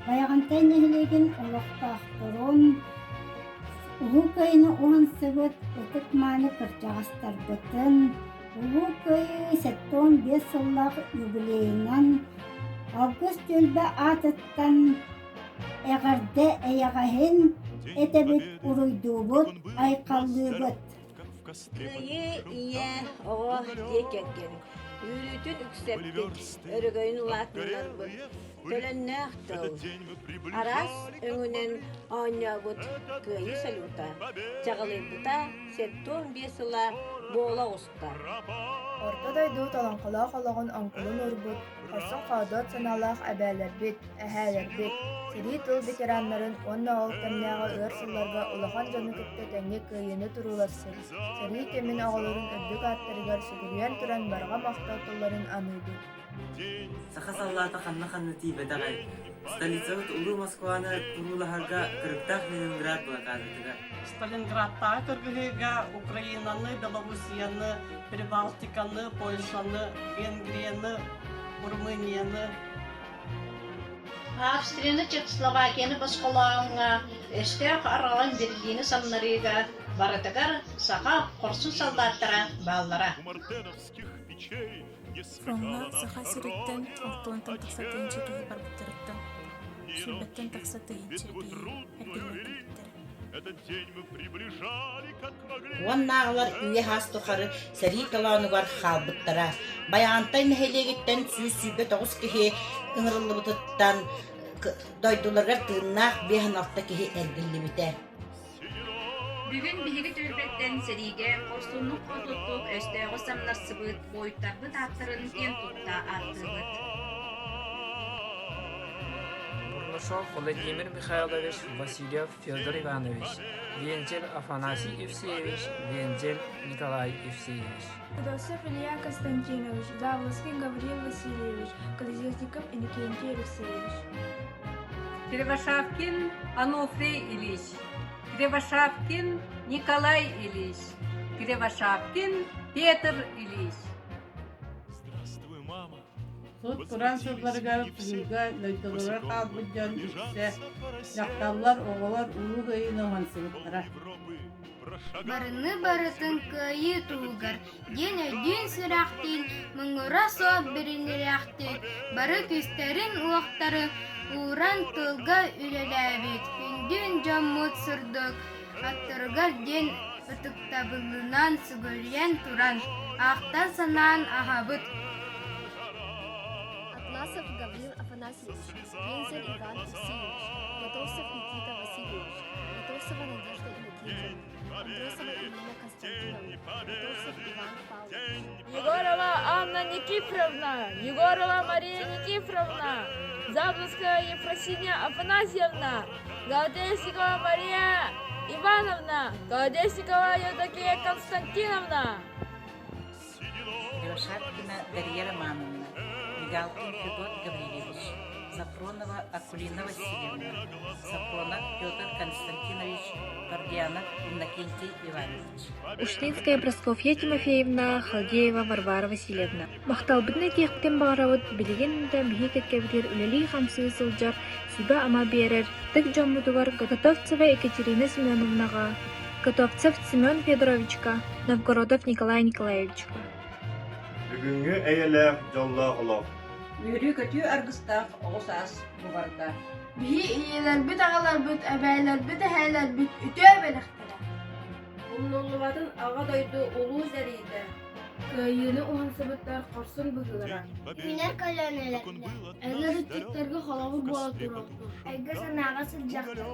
Баяғантай нәһилеген олықтақтырын, ұлу көйіні оған сыбыт, өтік маны кірчағастар бұтын, ұлу көйі сәттон 5 сыллақ юбилейінен, август өлбі атыттан, әғарды әяғахын, әтәбіт ұруйдубыт, айқаллыбыт. Ие, оға декерген. Үрүтүн үксептик, өргөйүн латынлар бұд. Төлөннәқ тыл. Арас өңінен анябыт күйі салюта. Жағылайбыта сеттон бесіла бола ұста. Ортадай дут аланқала қалағын анқылын өрбіт, қорсын қадат саналақ әбәлербет, әхәлербет, сирий тыл ветеранларын онна алтыннағы өрсілларға улахан жаны күтті тәңге көйіні тұруласы. Сирий кемін ағаларын үрдік аттырығар сүгірген тұран барға мақтатыларын анылды. Сахасаллата ханна тибетагай. Столицавыт улу Москваны турулахарга кырыктах Ленинград блокадатыга. Сталинградта кыргыга Украинаны, Белоруссияны, Прибалтиканы, Польшаны, Венгрияны, Румынияны. Австрияны, Чехословакияны басқалағыңа, өстек аралан Берлины саннарыга, баратыгар саха корсун солдаттара баллара. Фронга саха сиреттен, ортуантан тақсатын чекеге барбыттырыттан. Сүрбеттен тақсатын чекеге Уаннағылар үйе хастықары сәрі таланы бар қалбыттара. Баяғантай нәхелегеттен сүй-сүйбе тоғыз кеге ұңырылы бұтыттан дойдуларға тыңнақ бейін алта кеге әргілі біте. Бүгін биһиги төрбеттен сәриге корсунлук қотуттук өстөөгө самнарсыбыт, бойуттарбыт аттарын ен тутта аттыбыт. Бурнушов Владимир Михайлович, Васильев Федор Иванович, Вензель Афанасий Евсеевич, Вензель Николай Евсеевич. Федосов Илья Константинович, Заволоцкий Гавриил Васильевич, Колесников Иннокентий Алексеевич. Кривошапкин Ануфрий Ильич, Кривошапкин Николай Ильич, Кривошапкин Петр Ильич. Суд Туран сылларга түйүлга лөйтөлөр калбыджан итсе, жакталлар оголор улуу кыйыны мансыбыттара. Барыны барытын кыйы тугар, ден өйден сырақтын, мұңыра соп бірініряқтын, бары көстерін уақтары, уран тылға үлеләбет, күнден жаммут сырдық, аттырғар ден ытықтабылынан сүгірген туран, ақта санан ахабыт. Атласов Гаврил Афанасьевич, Вензель Иван Алексеевич, Готовцев Никита Васильевич, Готовцева Надежда Иннокентьевна, Андросова Ирина Константиновна, Готовцев Иван Павлович. Егорова Анна Никифоровна, Егорова Мария Никифоровна, Заблудская Ефросинья Афанасьевна, Голодесникова Мария Ивановна, Голодесникова Евдокия Константиновна. Кривошапкина Дарья Романовна, Мигалкин Федор Гаврилович, Запронова Акулина Васильевна, Запронов Петр Константинович, Гордианов Иннокентий Иванович. Уштинская Просковья Тимофеевна, Халдеева Варвара Васильевна. Мақталбытны тектен бағаравыт білеген да бігі кеткебдер үлелей қамсы сылжар, сүбі ама берер, тік жоммутугар Готовцева Екатерина Семеновнаға, Готовцев Семен Федоровичка, Новгородов Николай Николаевичка. Бүгінгі әйелі жолла олақ. Үйрі көтü аргыстақ оғысас бұғарда. Биһи иелер бит ағалар бит, әбәйлер бит, әһәлер бит, үтө бәләхтәлә. Уллулубатын аға дойду улуу зәриді. Кыйыны уһансыбыттар корсун быгылара. Минер калянелердә. Әгәр үттектерге халавыр була туракты. Әгәр санага сылжакты.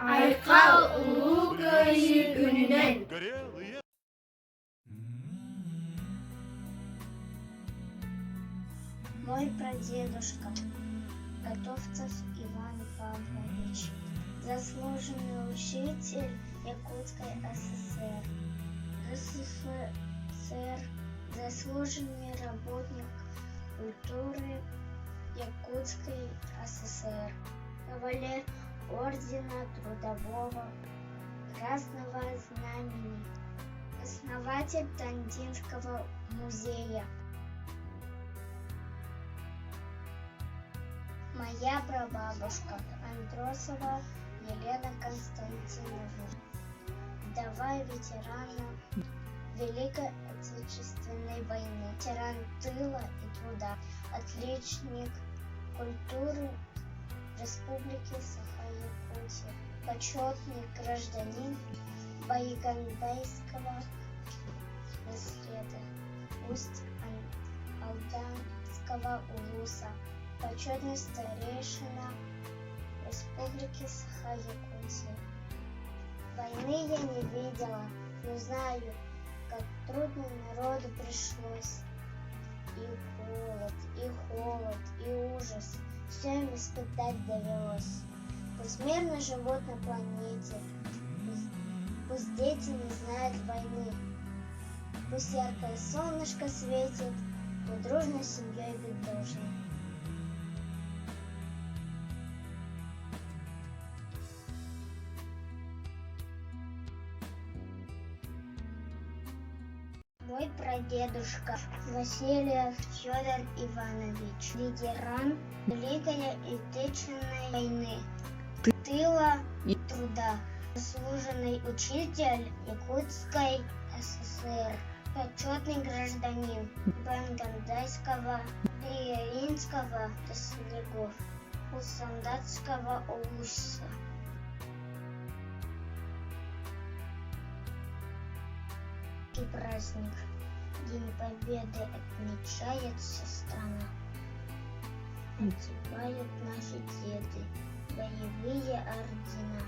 Айкал улуу кыйы күнүнен. Мой прадедушка, Готовцев Иван Павлович, заслуженный учитель Якутской ССР, СССР, заслуженный работник культуры Якутской ССР, кавалер Ордена Трудового Красного Знамени, основатель Тандинского музея. Моя прабабушка Андросова Елена Константиновна, вдова ветерана Великой Отечественной войны, ветеран тыла и труда, отличник культуры Республики Саха-Якутия, почетный гражданин Байгандайского наследия, Усть-Алданского улуса, почетный старейшина Республики Саха-Якутия. Войны я не видела, но знаю, как трудно народу пришлось. И холод, и ужас, все им испытать довелось. Пусть мирно живут на планете, пусть дети не знают войны, пусть яркое солнышко светит, мы дружно с семьей быть должны. Мой прадедушка Васильев Федор Иванович, ветеран Великой Отечественной войны, тыла и труда, заслуженный учитель Якутской ССР, почетный гражданин Бангандайского, Приоринского снегов, Усандатского улуса. Праздник День Победы отмечается страна. Одевают наши деды боевые ордена.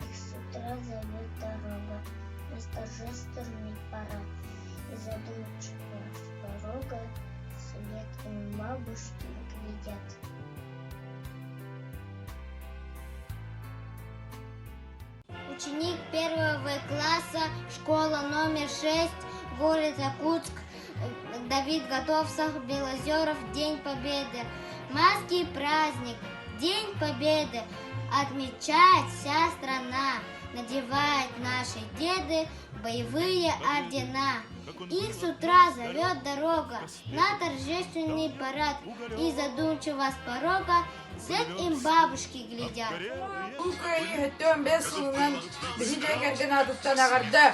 Их с утра зовет дорога на торжественный парад. И задумчиво с порога вслед им бабушки глядят. Ученик 1 класса, школа номер 6, город Якутск, Давид Готовцев, Белозеров, День Победы. Майский праздник, День Победы, отмечает вся страна, надевают наши деды боевые ордена. Их с утра зовет дорога на торжественный парад, и задумчиво с порога вслед им бабушки глядят. Украина тем без сунан, бизиде координатуттан агарды.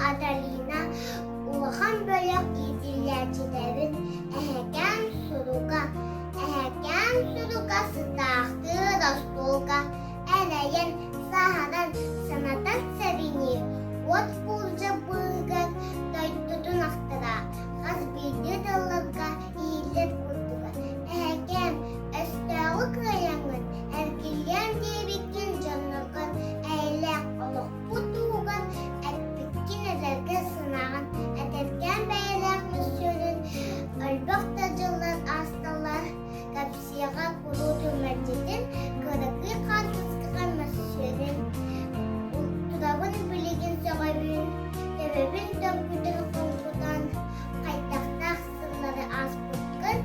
Адалина, улахан бөлек идиллячидерин, әһәкән сурука сытақты растолка, әләйен сахадан санатан сәріне, от пулжа бұлғар, дойттудун ақтыра, қаз бейді далларга, иілер күрдіға, әһәкән әстәғі қаяңын, әркелен дебеккен жаннарған, әйләк олық бұтуған, Әдерге сынағын, әдерген бәйелер мүсірін, өлбіқті жылдар асталар, кәпсияға құру төмәдетін, көрігі қатысқыға мүсірін, ұлттырабын білеген сөғабін, тәбебін дөңкүдір қоңғыдан, қайтақтақ сырлары аз бұтқын,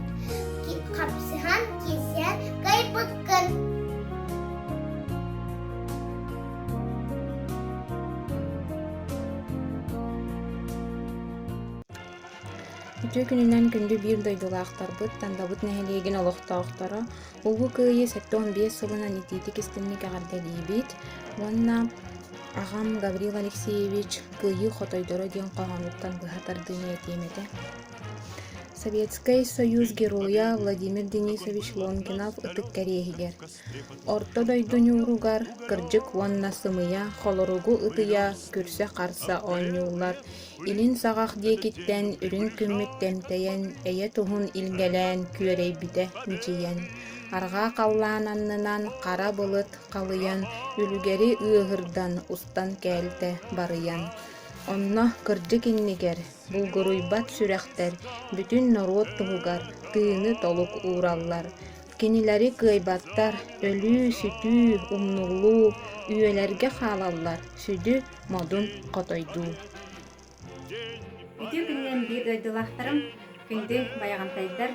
қапсыған кесер қай бұтқын. Үтө күнүнөн күндү бир дойдулаактарбыт, тандабыт нэһилиэгин олохтоохтора, улгу кыйы 7-15 сылынан итиитик истинник агардалиибит, уонна агам Гаврил Алексеевич кыйы хотойдоро диэн коһонуттан быһатардыыне этиэмете. Советский Союз героя Владимир Денисович Лонгинов ытык кэриэһигэр. Орто дойдуньууругар кырдьык уонна сымыя, холоругу ытыя күрсэ харса оонньуулар, илин сағақ диекиттен үрін күммүт темтейен, эйе туһун илгелэн күөрейбите мичийен. Арга каллаананнынан кара былыт калыян, үлүгери ыыгырдан устан кээлте барыян. Онно кырдьык иннигер, булгуруйбат сүрэхтер, бүтүн народ туһугар, тыыны толук уураллар. Кинилери кыйбаттар, өлүү, сүтүү, умнулуу, үйөлерге хаалаллар, сүдү модун котойдуу. Үтү күннен бир дойдулахтарым күнді баяғантайдар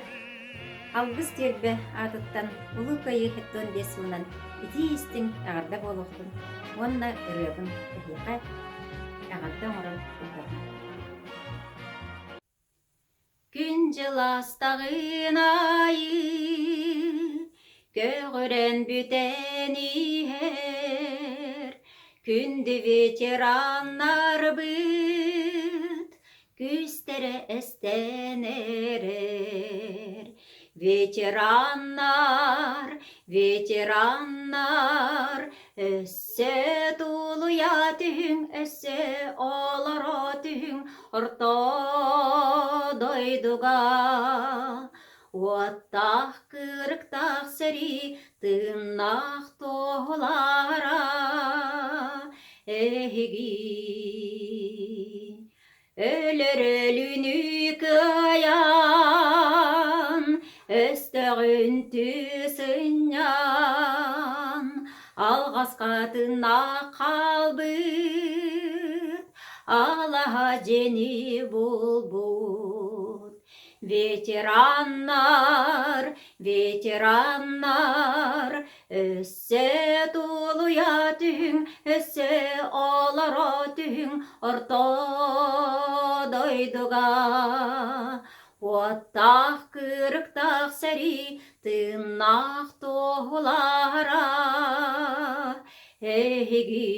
алгыс тербе атыттан улу кайы хеттон бесунан ити истин ағарда болуқтын онна ырыгын тахиқа ағарда орын ұлғын. Күн жыластағын айы көгірен бүтен ихер күнді ветераннар бұд күстері әстен әрер. Ветераннар, өссө тулуя түң, өссө оларо түң, орто дойдуга. Оттақ кырықтақ сәри, тымнақ тоғылара, әйгі. Өлір өліні каян, өстігін түсінен, алғас қатына қалбыт, алаға жені бұлбұт. Ветераннар, өссө тулуя түң, өссө оларо түң, орто дойдуга. Оттақ кырықтақ сәри, тымнақ тоғылара, әйгі.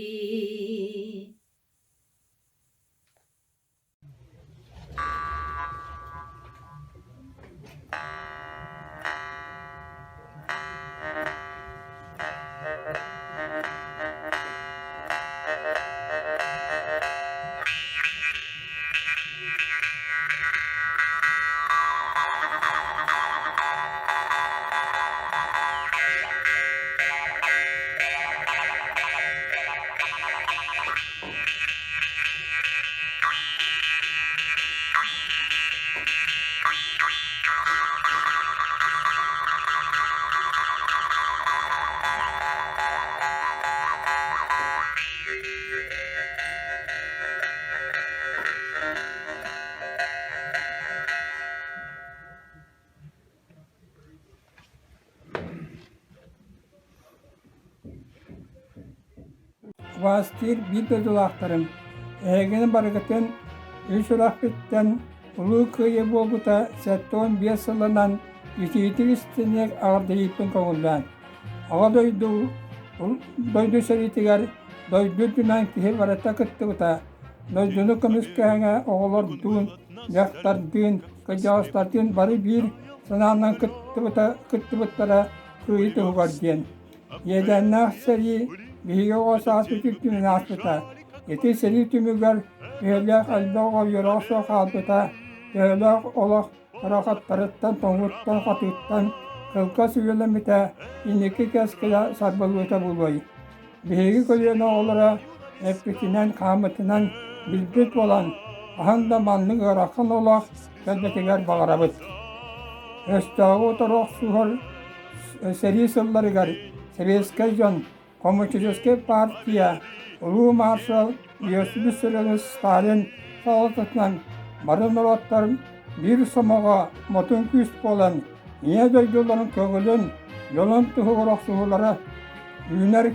Vastır bir dözülaktarım. Eğeni barıgıtın üç ulak bitten ulu kıyı bolguta 75 yılından 2 istinek ağırda yipin koğuldan. Ağa doydu seritigar doydu dümen kihir varata kıttı uta. Doydunu kımıskağına oğullar dün, yaktar dün, kıcağıstar dün bari bir sınavından kıttı bıttara kıyı tuğgar diyen. Yedennak seri bihiga osaas bütüktünün aspıta. Eti seri tümüger ühelyak aldağa yoroğsa kalbıta. Ühelyak olak harakatlarıttan, toңuttan, katıttan, kılka süyelemite, iniki keskile sarbalıta bulbayı. Bihigi kölüyene oğlara epkitinden, kametınan bilbit olan, ahanda manlı gırakın olak, kelbekiler bağırabıt. Östağı otorok suhar seri sılları gar, Советский жон, Коммунистическая партия, Улуу маршал Иосиф Виссарионович Сталин салатынан барын олаттар bir сомоға мотун күс болан, ие дөйділерін көгілін, жолын тұғырық сұғылары, үйінер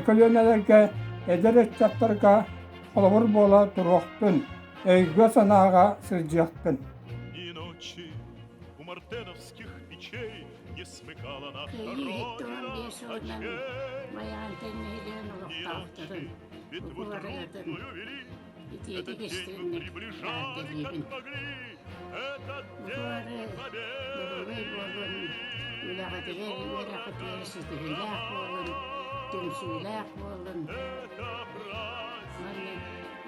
көлөнелерге, әдерек чаттарға қолғыр бола тұрықтын, өйгі санаға сызжақтын. Kıyıhtımın bir sorundan bayan tenneğilerin oluqtağıtırın, uğurlarıdın, itiyedik istirinlik yağdırlığın. Uğurları yürümeyi bolun, ülağıdırır sizdirilak bolun, tümsüylak bolun. Manne,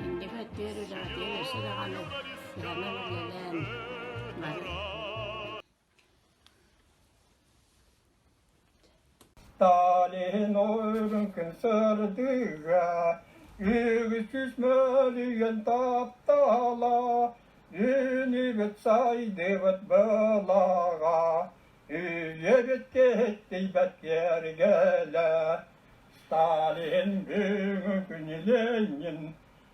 indi göttür ülağıdırır sırağanı, yanan ülelen, Stalin örünkün sırdığa, ügüs küsmölüyen taptala, ünübet saydıbet bılağa, üyebet kettibet yergele. Stalin büngün Lenin,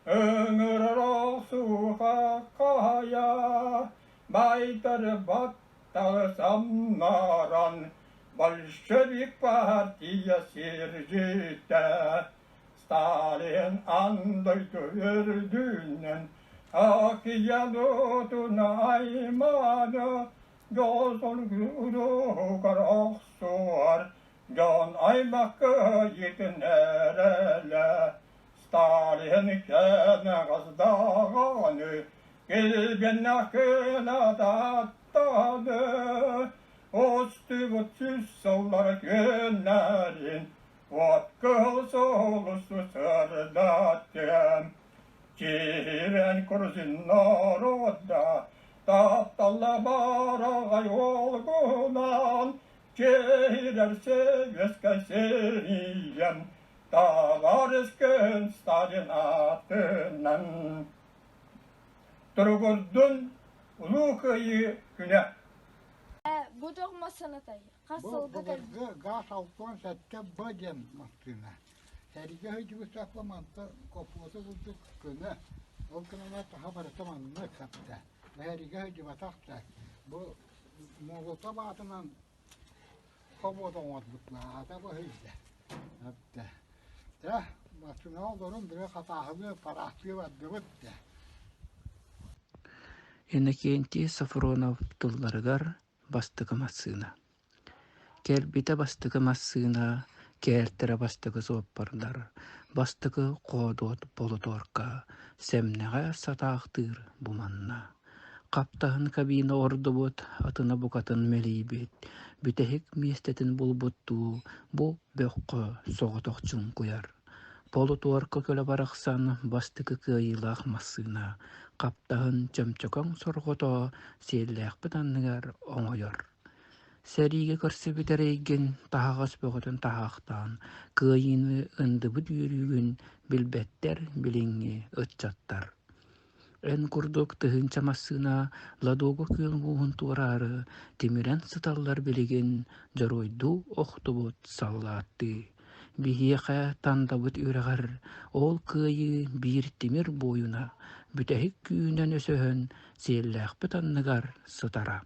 öngür rağsuğa kaya, Baytarı battağı samnaran Bolşevik partiya sircite Stalin andaydı ördüğünün Akiyanutuna aymanı Gözol guru karaksuar Can aymakı yitin erele Stalin kene gazdağını Gelben akına dattadı Ostu bu tüssallar günlerin Vatkıl solusu sırdattım Ciren kurzin narodda Tahtalla barağa yolgunan Cirer seveska seriyem Dağlar eskün Stalin atından Turgurdun ulu kıyı güne. Bu doğma sanatayı. Kasılgı Gaz alttan sette bacım maskına. Herige hıcı saklamandı kopuğu bulduk güne. O gününe daha bir zamanını kaptı. Ve herige hıcı batakta. Bu Moğolta batından komoda olmadıkla. Hatta bu hıcı. Hatta. Ya maskına olduğunun bir hatahını parahtığı var. Bitti. Enekenti Safronov tullarıgar bastığı masına. Kelbite bastığı masına, keltere bastığı sopparlar, bastığı kodot bolutorka, semneğe satağıtır bu manna. Kaptağın kabine ordu bot, atına bukatın melibet, bütehik miestetin bulbuttu, bu bökkö soğutoqçun kuyar. Polutorka köle baraksan bastığı kıyılaq masına, kaptağın çömçökön sorgoto siyelleğpit anныgar oňoyor. Serige körse bitereygen tahağas bögötün tahaqtan, kıyını ındıbı düýrügün bilbetler bilingi ıtçattar. En kurduk tıhınça masına ladogo kıyılguğun tuğrarı, timiren sıtallar bilegen jaroydu ohtubut sallattı. Bihiyeqe tandabıt üreğer, ol kıyı bir timir boyuna, bütehik kүйünен ösöhön siyelleğpit anныgar sıtara.